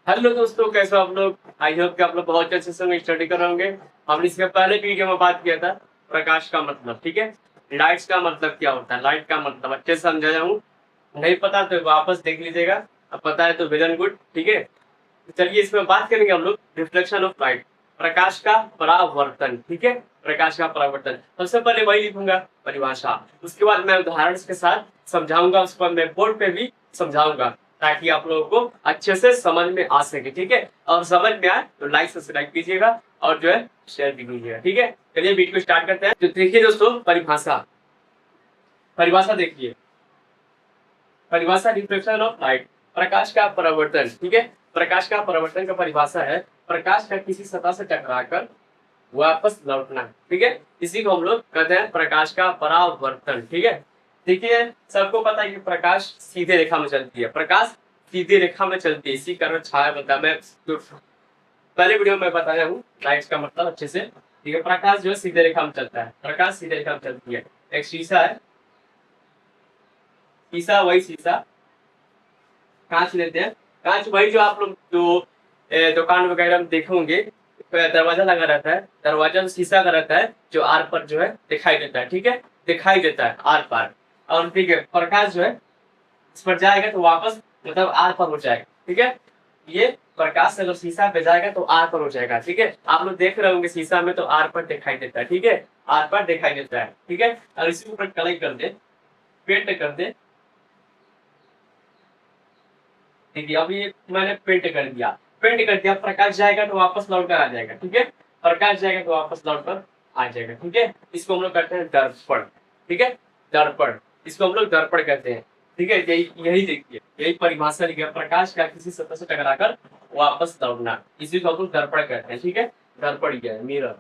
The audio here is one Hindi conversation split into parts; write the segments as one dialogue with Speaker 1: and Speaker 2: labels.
Speaker 1: हेलो दोस्तों, कैसे हो आप लोग। आई होप कि आप लोग बहुत अच्छे से स्टडी कर रहे होंगे। हमने इसके पहले वीडियो में बात किया था प्रकाश का मतलब, ठीक है। लाइट्स का मतलब क्या होता है, लाइट का मतलब अच्छे से समझाया हूँ। नहीं पता तो वापस देख लीजिएगा, अब पता है तो वेल एंड गुड, ठीक है। तो चलिए इसमें बात करेंगे हम लोग रिफ्लेक्शन ऑफ लाइट, प्रकाश का परावर्तन, ठीक है। प्रकाश का परावर्तन सबसे पहले वही लिखूंगा परिभाषा, उसके बाद मैं उदाहरण के साथ समझाऊंगा, उस पर मैं बोर्ड पे भी समझाऊंगा ताकि आप लोगों को अच्छे से समझ में आ सके, ठीक है। और समझ में आए तो लाइक सब्सक्राइब कीजिएगा और जो है शेयर भी कीजिएगा, ठीक है। चलिए वीडियो स्टार्ट करते हैं। तो देखिए दोस्तों, परिभाषा परिभाषा देखिए। परिभाषा रिफ्लेक्शन ऑफ लाइट, प्रकाश का परावर्तन, ठीक है। प्रकाश का परावर्तन का परिभाषा है प्रकाश का किसी सतह से टकराकर वापस लौटना, ठीक है। इसी को हम लोग कहते हैं प्रकाश का परावर्तन, ठीक है। देखिए सबको पता है कि प्रकाश सीधे रेखा में चलती है, प्रकाश सीधी रेखा में चलती है, इसी कारण छाया बनता है। मैं जो पहले वीडियो में बताया हूँ लाइट्स का मतलब अच्छे से, ठीक है। प्रकाश जो है सीधे रेखा में चलता है, प्रकाश सीधे रेखा में चलती है। एक शीशा है, शीशा वही शीशा, कांच लेते हैं, कांच वही जो आप लोग जो दुकान वगैरह में देखोगे दरवाजा लगा रहता है, दरवाजा शीशा का रहता है जो आर पर जो है दिखाई देता है, ठीक है। दिखाई देता है आर पार, और ठीक है प्रकाश जो है इस पर जाएगा तो वापस मतलब आर पर हो जाएगा, ठीक है। ये प्रकाश अगर शीशा पे जाएगा तो आर पर हो जाएगा, ठीक है। आप लोग देख रहे होंगे शीशा में तो आर पर दिखाई देता है, ठीक है। आर पर दिखाई देता है, ठीक है। और इसी ऊपर कलेक्ट कर दे, पेंट कर दे, ठीक है। अभी मैंने पेंट कर दिया, पेंट कर दिया, प्रकाश जाएगा तो वापस लौट कर आ जाएगा, ठीक है। प्रकाश जाएगा तो वापस लौट कर आ जाएगा, ठीक है। इसको हम लोग कहते हैं दर्पण, ठीक है। दर्पण, इसको हम लोग दर्पण कहते हैं, ठीक है। यही यही देखिए, यही परिभाषा लिखा है, प्रकाश का किसी सतह से टकराकर वापस लौटना, इसी को हम लोग दर्पण कहते हैं, ठीक है। दर्पण क्या है, मिरर,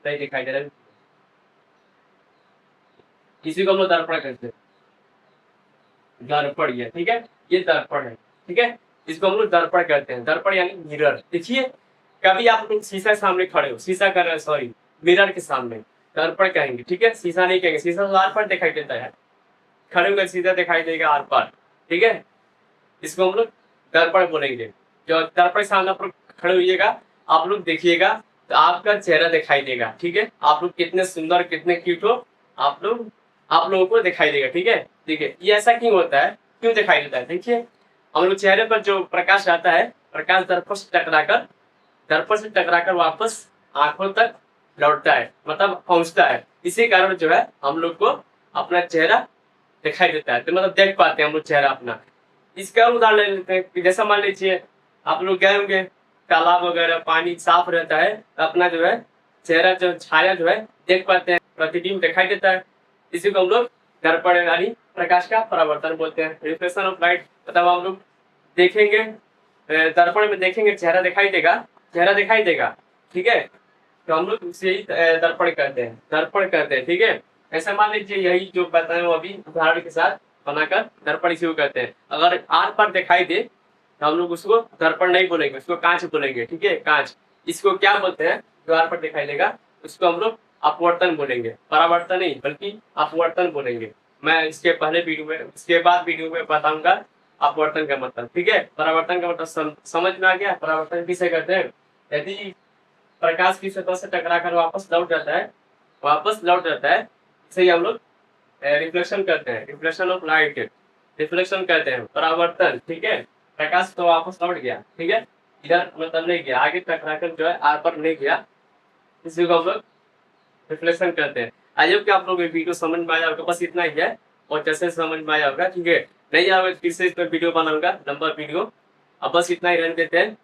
Speaker 1: सही दिखाई दे रहा है, इसी को हम लोग दर्पण कहते हैं। दर्पण, ये ठीक है, ये दर्पण है, ठीक है। इसको हम लोग दर्पण कहते हैं, दर्पण यानी मिरर। देखिए कभी आप लोग शीशा के सामने खड़े हो, शीशा कर रहे, सॉरी मिरर के सामने, दर्पण कहेंगे, ठीक है। शीशा नहीं कहेंगे, शीशा तो आर पार दिखाई देता है, खड़े होकर सीधा दिखाई देगा आर पार, ठीक है। इसको हम लोग दर्पण बोलेंगे। जो दर्पण के सामने आप लोग खड़े होइएगा, आप लोग देखिएगा तो आपका चेहरा दिखाई देगा, ठीक है। आप लोग कितने सुंदर कितने क्यूट हो, आप लोगों को दिखाई देगा, ठीक है। देखिए ये ऐसा क्यों होता है, क्यों दिखाई देता है, देखिए हम लोग चेहरे पर जो प्रकाश आता है, प्रकाश दर्पण से टकराकर वापस आंखों तक लौटता है, मतलब पहुंचता है। इसी कारण जो है हम लोग को अपना चेहरा दिखाई देता है, तो मतलब देख पाते हैं हम लोग चेहरा अपना। इसका उदाहरण ले लेते हैं कि जैसा मान लीजिए आप लोग गए होंगे तालाब वगैरह, पानी साफ रहता है तो अपना जो है चेहरा जो छाया जो है देख पाते हैं, प्रतिबिंब दिखाई देता है। इसी को हम लोग दर्पण यानी प्रकाश का परावर्तन बोलते हैं, रिफ्लेक्शन ऑफ लाइट। मतलब हम लोग देखेंगे दर्पण में देखेंगे चेहरा दिखाई देगा, चेहरा दिखाई देगा, ठीक है। तो हम लोग उसे ही दर्पण कहते हैं, दर्पण कहते हैं, ठीक है। ऐसा मान लीजिए यही जो बताए वो अभी उदाहरण के साथ बनाकर दर्पण इसी को कहते हैं। अगर आर पर दिखाई दे तो हम लोग उसको दर्पण नहीं बोलेंगे, उसको कांच बोलेंगे, ठीक है। कांच, इसको क्या बोलते हैं, जो आर पर दिखाई देगा उसको हम लोग अपवर्तन बोलेंगे, परावर्तन नहीं बल्कि अपवर्तन बोलेंगे। मैं इसके पहले वीडियो में, इसके बाद वीडियो में बताऊंगा अपवर्तन का मतलब, ठीक है। परावर्तन का मतलब समझ में आ गया। परावर्तन किसे कहते हैं, यदि प्रकाश की सतह से टकराकर वापस लौट जाता है, वापस लौट जाता है, इसे हम लोग रिफ्लेक्शन कहते हैं, रिफ्लेक्शन ऑफ लाइट, रिफ्लेक्शन कहते हैं, परावर्तन, ठीक है। प्रकाश तो वापस लौट गया, ठीक है, इधर मतलब नहीं गया, आगे टकराकर जो है आर पर नहीं गया, इसी को हम लोग रिफ्लेक्शन कहते हैं। आई होप कि आप लोग ये वीडियो समझ में आया होगा, बस इतना ही है, और जैसे समझ में आया होगा, ठीक है। नहीं आया फिर से इस पर वीडियो बनाऊंगा, लंबा वीडियो। अब बस इतना ही रहने देते हैं।